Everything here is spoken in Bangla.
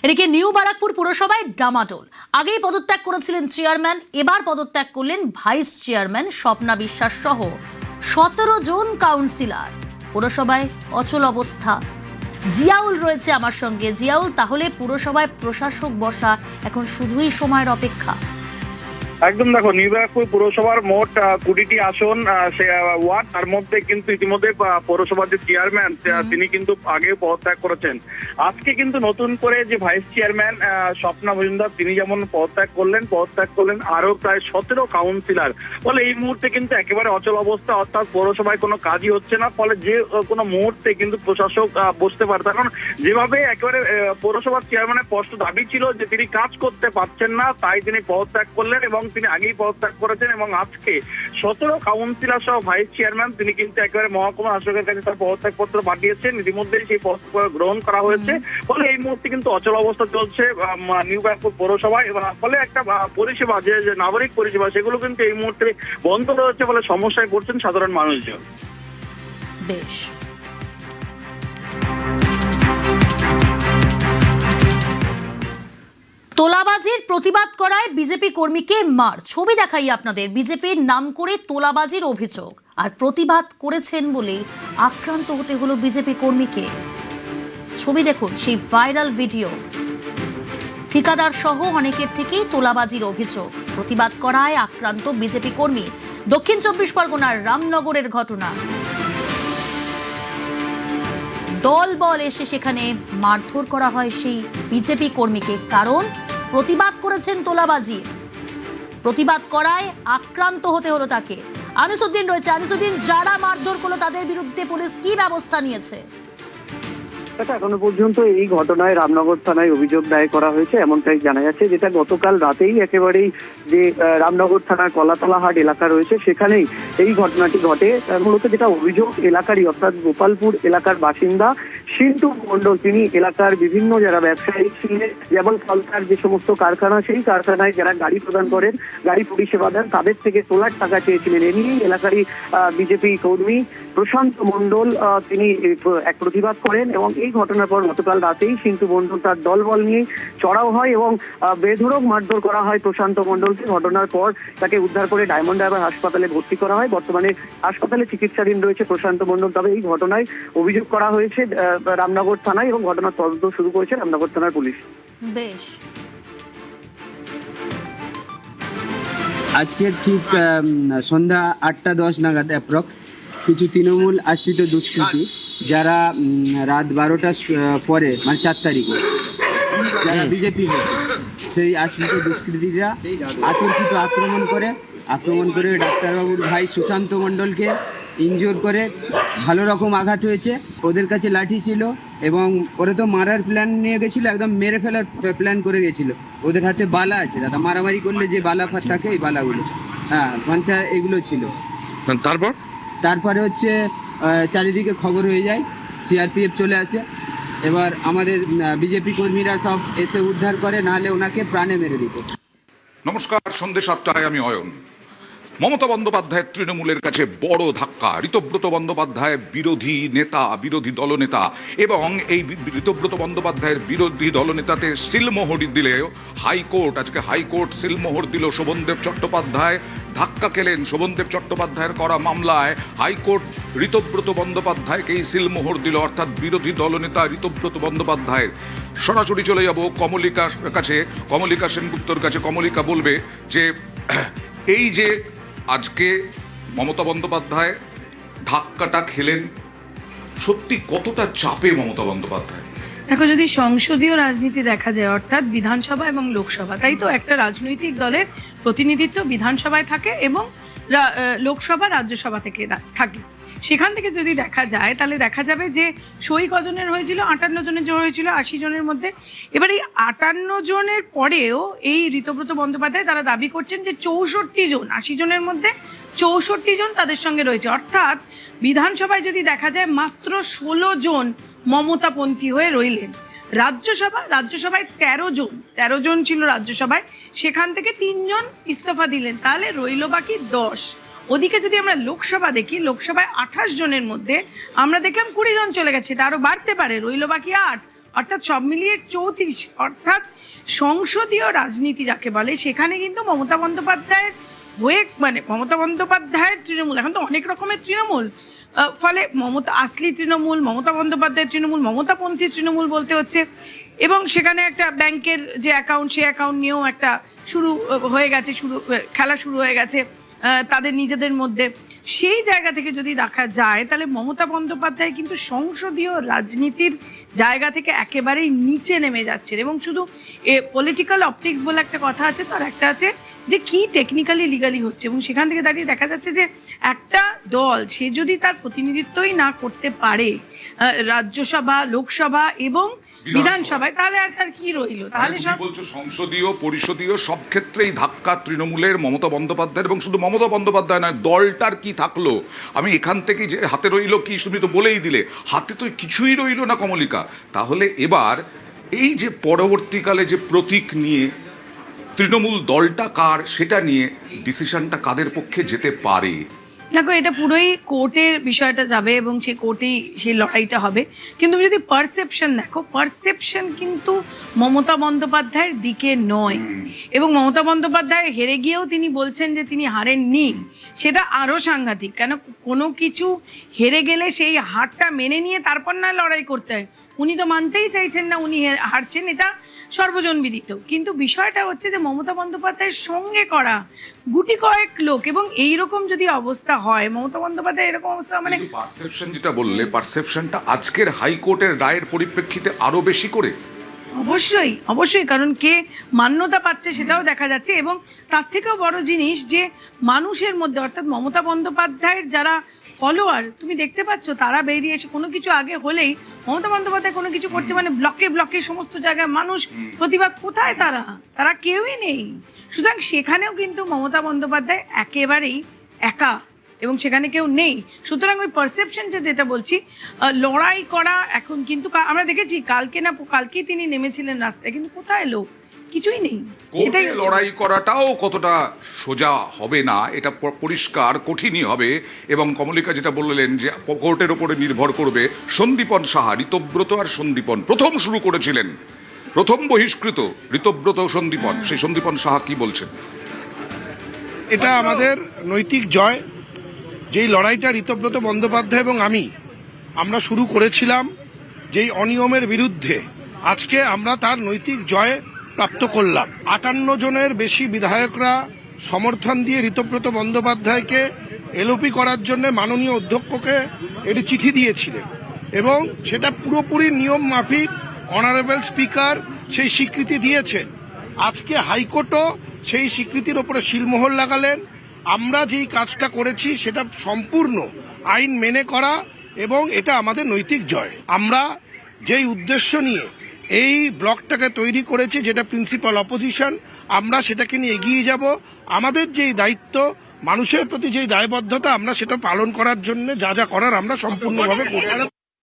এদিকে নিউ বারাকপুর পুরসভায় ডামাডোল। আগেই পদত্যাগ করেছিলেন চেয়ারম্যান, এবার পদত্যাগ করলেন ভাইস চেয়ারম্যান স্বপ্না বিশ্বাস সহ 17 জন কাউন্সিলর। পুরসভায় অচল অবস্থা। জিয়াউল রয়েছে আমার সঙ্গে। জিয়াউল, তাহলে পুরসভায় প্রশাসক বসা এখন শুধুই সময়ের অপেক্ষা? একদম, দেখো, নিউ বারাকপুর পুরসভার মোট 20টি আসন ওয়ার্ড, তার মধ্যে কিন্তু ইতিমধ্যে পৌরসভার যে চেয়ারম্যান তিনি কিন্তু আগে পদত্যাগ করেছেন। আজকে কিন্তু নতুন করে যে ভাইস চেয়ারম্যান স্বপ্না মজুমদার তিনি যেমন পদত্যাগ করলেন আরো প্রায় 17 কাউন্সিলর। ফলে এই মুহূর্তে কিন্তু একেবারে অচল অবস্থা, অর্থাৎ পৌরসভায় কোনো কাজই হচ্ছে না। ফলে যে কোনো মুহূর্তে কিন্তু প্রশাসক বসতে পারে, কারণ যেভাবে একেবারে পৌরসভার চেয়ারম্যানের স্পষ্ট দাবি ছিল যে তিনি কাজ করতে পারছেন না, তাই তিনি পদত্যাগ করলেন এবং তিনি আগেই পদত্যাগ করেছেন। এবং আজকে 17 কাউন্সিলর সহ ভাইস চেয়ারম্যান তিনি কিন্তু একেবারে মহকুমা শাসকের কাছে তার পদত্যাগপত্র পাঠিয়েছেন। ইতিমধ্যেই সেই পদত্যাগ গ্রহণ করা হয়েছে। ফলে এই মুহূর্তে কিন্তু অচল অবস্থা চলছে নিউ বারাকপুর পৌরসভায়। এবং ফলে একটা পরিষেবা, যে নাগরিক পরিষেবা, সেগুলো কিন্তু এই মুহূর্তে বন্ধ রয়েছে। ফলে সমস্যায় পড়ছেন সাধারণ মানুষজন। বেশ। তোলাবাজির প্রতিবাদ করায় বিজেপি কর্মীকে মার। ছবি দেখাই আপনাদের। বিজেপির নাম করে তোলাবাজির অভিযোগ আর প্রতিবাদ করেছেন বলে আক্রান্ত হতে হলো বিজেপি কর্মীকে। ছবি দেখুন, সেই ভাইরাল ভিডিও। ঠিকাদার সহ অনেকের থেকেই তোলাবাজির অভিযোগ, প্রতিবাদ করায় আক্রান্ত বিজেপি কর্মী। দক্ষিণ 24 পরগনার রামনগরের ঘটনা। দল বল এসে সেখানে মারধর করা হয় সেই বিজেপি কর্মীকে, কারণ প্রতিবাদ করেছেন তোলাবাজি। প্রতিবাদ করায় আক্রান্ত হতে হলো তাকে। আনিসুদ্দিন রয়েছে। আনিসুদ্দিন, যারা মারধর করলো তাদের বিরুদ্ধে পুলিশ কি ব্যবস্থা নিয়েছে? এখনো পর্যন্ত এই ঘটনায় রামনগর থানায় অভিযোগ দায়ের করা হয়েছে এমনটাই জানা যাচ্ছে, যেটা গতকাল রাতেই একেবারেই যে রামনগর থানার কলাতলাহাট এলাকা রয়েছে সেখানেই এই ঘটনাটি ঘটে। মূলত যেটা অভিযোগ, এলাকারই অর্থাৎ গোপালপুর এলাকার বাসিন্দা সিন্টু মণ্ডল, তিনি এলাকার বিভিন্ন যারা ব্যবসায়ী ছিলেন, যেমন কলকার যে সমস্ত কারখানা, সেই কারখানায় যারা গাড়ি প্রদান করেন, গাড়ি পরিষেবা দেন, তাদের থেকে তোলার টাকা চেয়েছিলেন। এ নিয়েই এলাকারই বিজেপি কর্মী প্রশান্ত মণ্ডল তিনি এক প্রতিবাদ করেন এবং এই ঘটনার পর গতকাল রাতেই সিন্টু মণ্ডল তার দলবল নিয়ে চড়াও হয় এবং বেধড়ক মারধর করা হয় প্রশান্ত মণ্ডলকে। ঘটনার পর তাকে উদ্ধার করে ডায়মন্ড হারবার হাসপাতালে ভর্তি করা হয়। বর্তমানে হাসপাতালে চিকিৎসাধীন রয়েছে প্রশান্ত মণ্ডল। তবে এই ঘটনায় অভিযোগ করা হয়েছে রামনগর থানায় এবং ঘটনার তদন্ত শুরু করেছে রামনগর থানার পুলিশ। বেশ। আজকে ঠিক সন্ধ্যা 8টা 10 নাগাদ অ্যাপ্রক্স কিছু তৃণমূল আশ্রিত দুষ্কৃতী, যারা রাত 12টার পরে মানে 4 তারিখে যারা বিজেপি সেই আশ্রিত দুষ্কৃতীরা আতর্কিত আক্রমণ করে ডাক্তারবাবুর ভাই সুশান্ত মণ্ডলকে ইনজিওর করে ভালো রকম আঘাত হয়েছে। ওদের কাছে লাঠি ছিল এবং ওরা তো মারার প্ল্যান নিয়ে গেছিলো, একদম মেরে ফেলার প্ল্যান করে গেছিলো। ওদের হাতে বালা আছে দাদা, মারামারি করলে যে বালা থাকে এই বালাগুলো, হ্যাঁ পঞ্চা এগুলো ছিল। তারপরে হচ্ছে চারিদিকে খবর হয়ে যায়, সিআরপিএফ চলে আসে। এবার আমাদের বিজেপি কর্মীরা সব এসে উদ্ধার করে, নাহলে ওনাকে প্রাণে মেরে দিত। নমস্কার, সন্ধ্যে 7টায় আমি অয়ন। মমতা বন্দ্যোপাধ্যায়ের তৃণমূলের কাছে বড় ধাক্কা। ঋতব্রত বন্দ্যোপাধ্যায় বিরোধী দলনেতা এবং এই ঋতব্রত বন্দ্যোপাধ্যায়ের বিরোধী দলনেতাতে সিলমোহর দিলেও হাইকোর্ট সিলমোহর দিল। শোভনদেব চট্টোপাধ্যায় ধাক্কা খেলেন। শোভনদেব চট্টোপাধ্যায়ের করা মামলায় হাইকোর্ট ঋতব্রত বন্দ্যোপাধ্যায়কেই সিলমোহর দিল, অর্থাৎ বিরোধী দলনেতা ঋতব্রত বন্দ্যোপাধ্যায়ের। সরাসরি চলে যাব কমলিকা সেনগুপ্তর কাছে। কমলিকা বলবে যে এই যে আজকে মমতা বন্দ্যোপাধ্যায় ধাক্কাটা খেলেন, সত্যি কতটা চাপে মমতা বন্দ্যোপাধ্যায়? দেখো, যদি সংসদীয় রাজনীতি দেখা যায়, অর্থাৎ বিধানসভা এবং লোকসভা, তাই তো একটা রাজনৈতিক দলের প্রতিনিধিত্ব বিধানসভায় থাকে এবং লোকসভা রাজ্যসভা থেকে থাকে। সেখান থেকে যদি দেখা যায় তাহলে দেখা যাবে যে সই কজনের হয়েছিল, 58 জনের জন্য হয়েছিল 80 জনের মধ্যে। এবার এই 58 জনের পরেও এই ঋতব্রত বন্দ্যোপাধ্যায় তারা দাবি করছেন যে 64 জন, 80 জনের মধ্যে 64 জন তাদের সঙ্গে রয়েছে। অর্থাৎ বিধানসভায় যদি দেখা যায় মাত্র 16 জন মমতাপন্থী হয়ে রইলেন। রাজ্যসভায় 13 জন ছিল রাজ্যসভায়, সেখান থেকে 3 জন ইস্তফা দিলেন, তাহলে রইল বাকি 10। ওদিকে যদি আমরা লোকসভা দেখি, লোকসভায় 28 জনের মধ্যে আমরা দেখলাম 20 জন চলে গেছে, এটা আরো বাড়তে পারে, রইল বাকি 8। অর্থাৎ সব মিলিয়ে 34, অর্থাৎ সংসদীয় রাজনীতি যাকে বলে, সেখানে কিন্তু মমতা বন্দ্যোপাধ্যায়ের হয়ে মানে মমতা বন্দ্যোপাধ্যায়ের তৃণমূল, এখন তো অনেক রকমের তৃণমূল, ফলে মমতা আসলি তৃণমূল, মমতা বন্দ্যোপাধ্যায়ের তৃণমূল, মমতাপন্থী তৃণমূল বলতে হচ্ছে। এবং সেখানে একটা ব্যাংকের যে অ্যাকাউন্ট, সেই অ্যাকাউন্ট নিয়েও একটা খেলা শুরু হয়ে গেছে তাদের নিজেদের মধ্যে। সেই জায়গা থেকে যদি দেখা যায় তাহলে মমতা বন্দ্যোপাধ্যায় কিন্তু সংসদীয় রাজনীতির জায়গা থেকে একেবারেই নিচে নেমে যাচ্ছেন। এবং শুধু পলিটিক্যাল অপটিক্স বলে একটা কথা আছে, তার একটা আছে যে কি টেকনিক্যালি লিগালি হচ্ছে। এবং সেখান থেকে দাঁড়িয়ে দেখা যাচ্ছে যে একটা দল সে যদি তার প্রতিনিধিত্বই না করতে পারে রাজ্যসভা, লোকসভা এবং বিধানসভায়, তাহলে আর তার কি রইল? তাহলে সব বলছো সংসদীয়, পরিষদীয় সব ক্ষেত্রেই ধাক্কা তৃণমূলের, মমতা বন্দ্যোপাধ্যায়, এবং শুধু মমতা বন্দ্যোপাধ্যায় নয়, দলটার কি থাকলো? আমি এখান থেকে যে হাতে রইল কি, তুমি তো বলেই দিলে, হাতে তো কিছুই রইল না কমলিকা। তাহলে এবার এই যে পরবর্তীকালে যে প্রতীক নিয়ে তৃণমূল দলটা কার, সেটা নিয়ে ডিসিশনটা কাদের পক্ষে যেতে পারে? দেখো, এটা পুরোই কোর্টের বিষয়টা যাবে এবং সেই কোর্টেই সেই লড়াইটা হবে। কিন্তু যদি পারসেপশন দেখো, পারসেপশন কিন্তু মমতা বন্দ্যোপাধ্যায়ের দিকে নয়। এবং মমতা বন্দ্যোপাধ্যায় হেরে গিয়েও তিনি বলছেন যে তিনি হারেননি, সেটা আরও সাংঘাতিক। কেন, কোনো কিছু হেরে গেলে সেই হারটা মেনে নিয়ে তারপর না লড়াই করতে হয়। উনি তো মানতেই চাইছেন না উনি হারছেন, এটা সর্বজনবিদিত। কিন্তু বিষয়টা হচ্ছে যে মমতা বন্দ্যোপাধ্যায়ের সঙ্গে করা গুটি কয়েক লোক, এবং এইরকম যদি অবস্থা হয়, মমতা বন্দ্যোপাধ্যায় এরকম অবস্থা, মানে পারসেপশন যেটা বললে, পারসেপশনটা আজকের হাইকোর্টের রায়ের পরিপ্রেক্ষিতে আরো বেশি করে অবশ্যই অবশ্যই, কারণ কে মান্যতা পাচ্ছে সেটাও দেখা যাচ্ছে। এবং তার থেকেও বড় জিনিস যে মানুষের মধ্যে, অর্থাৎ মমতা বন্দ্যোপাধ্যায়ের যারা ফলোয়ার, তুমি দেখতে পাচ্ছ তারা বেরিয়ে এসে কোনো কিছু আগে হলেই মমতা বন্দ্যোপাধ্যায় কোনো কিছু করছে মানে ব্লকে ব্লকে সমস্ত জায়গায় মানুষ প্রতিবাদ। কোথায় তারা কেউই নেই। সুতরাং সেখানেও কিন্তু মমতা বন্দ্যোপাধ্যায় একেবারেই একা এবং সেখানে কেউ নেই। সুতরাং ওই পারসেপশন যেটা বলছি, লড়াই করা এখন কিন্তু আমরা দেখেছি কালকেই তিনি নেমেছিলেন রাস্তায়, কিন্তু কোথায় লোক? কিছুই নেই। সেটাই লড়াই করাটাও কতটা সোজা হবে না, এটা পরিষ্কার কঠিনই হবে। এবং কমলিকা যেটা বললেন যে কোর্টের ওপরে নির্ভর করবে। সন্দীপন সাহা, ঋতব্রত আর সন্দীপন প্রথম শুরু করেছিলেন, প্রথম বহিষ্কৃত ঋতব্রত সন্দীপন, সেই সন্দীপন সাহা কি বলছেন? এটা আমাদের নৈতিক জয়। যেই লড়াইটা ঋতব্রত বন্দ্যোপাধ্যায় এবং আমরা শুরু করেছিলাম যেই অনিয়মের বিরুদ্ধে, আজকে আমরা তার নৈতিক জয় প্রাপ্ত করলাম। 58 জনের বেশি বিধায়করা সমর্থন দিয়ে ঋতব্রত বন্দ্যোপাধ্যায়কে এলওপি করার জন্য মাননীয় অধ্যক্ষকে এটি চিঠি দিয়েছিলেন এবং সেটা পুরোপুরি নিয়ম মাফিক অনারেবল স্পিকার সেই স্বীকৃতি দিয়েছেন। আজকে হাইকোর্টও সেই স্বীকৃতির ওপরে সিলমোহর লাগালেন। আমরা যেই কাজটা করেছি সেটা সম্পূর্ণ আইন মেনে করা এবং এটা আমাদের নৈতিক জয়। আমরা যেই উদ্দেশ্য নিয়ে এই ব্লকটাকে তৈরি করেছি, যেটা প্রিন্সিপাল অপোজিশন, আমরা সেটাকে নিয়ে এগিয়ে যাব। আমাদের যেই দায়িত্ব, মানুষের প্রতি যেই দায়বদ্ধতা, আমরা সেটা পালন করার জন্য যা যা করার আমরা সম্পূর্ণভাবে করব।